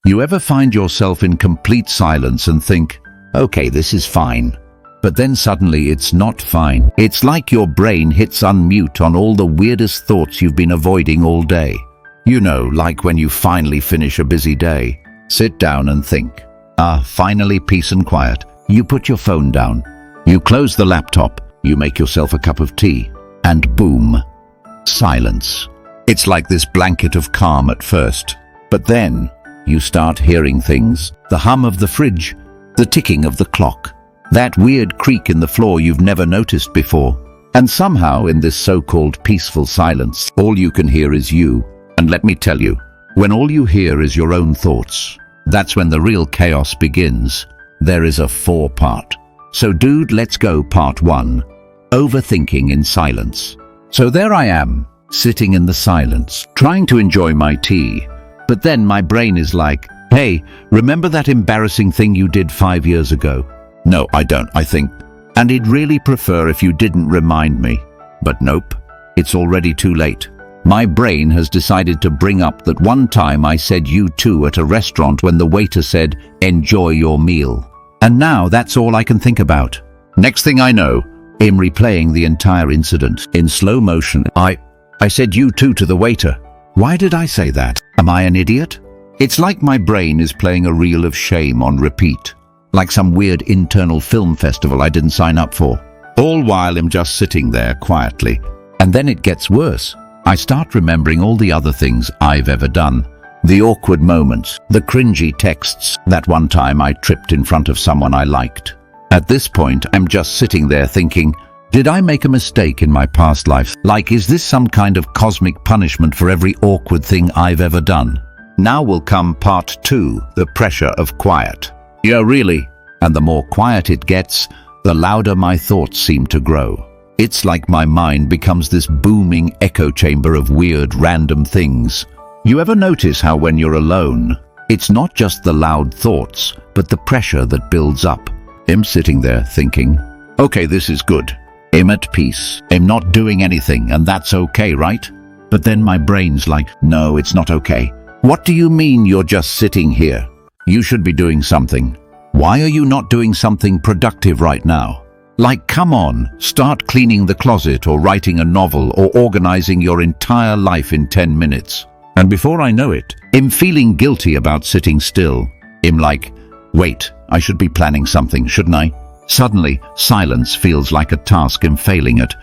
You ever find yourself in complete silence and think, okay, this is fine. But then suddenly it's not fine. It's like your brain hits unmute on all the weirdest thoughts you've been avoiding all day. You know, like when you finally finish a busy day, sit down and think. Finally peace and quiet. You put your phone down. You close the laptop. You make yourself a cup of tea. And boom, silence. It's like this blanket of calm at first. But then you start hearing things. The hum of the fridge, the ticking of the clock, that weird creak in the floor you've never noticed before. And somehow in this so-called peaceful silence, all you can hear is you. And let me tell you, when all you hear is your own thoughts, that's when the real chaos begins. There is a 4-part. So dude, let's go part 1. Overthinking in silence. So there I am, sitting in the silence, trying to enjoy my tea. But then my brain is like, hey, remember that embarrassing thing you did 5 years ago? No, I don't, I think. And I'd really prefer if you didn't remind me. But nope, it's already too late. My brain has decided to bring up that one time I said you too at a restaurant when the waiter said, enjoy your meal. And now that's all I can think about. Next thing I know, I'm replaying the entire incident in slow motion. I said you too to the waiter. Why did I say that? Am I an idiot? It's like my brain is playing a reel of shame on repeat. Like some weird internal film festival I didn't sign up for. All while I'm just sitting there quietly. And then it gets worse. I start remembering all the other things I've ever done. The awkward moments, the cringy texts, that one time I tripped in front of someone I liked. At this point, I'm just sitting there thinking, did I make a mistake in my past life? Like, is this some kind of cosmic punishment for every awkward thing I've ever done? Now will come part 2, the pressure of quiet. Yeah, really. And the more quiet it gets, the louder my thoughts seem to grow. It's like my mind becomes this booming echo chamber of weird, random things. You ever notice how when you're alone, it's not just the loud thoughts, but the pressure that builds up? I'm sitting there thinking, okay, this is good. I'm at peace. I'm not doing anything, and that's okay, right? But then my brain's like, no, it's not okay. What do you mean you're just sitting here? You should be doing something. Why are you not doing something productive right now? Like, come on, start cleaning the closet or writing a novel or organizing your entire life in 10 minutes. And before I know it, I'm feeling guilty about sitting still. I'm like, wait, I should be planning something, shouldn't I? Suddenly, silence feels like a task I'm failing at.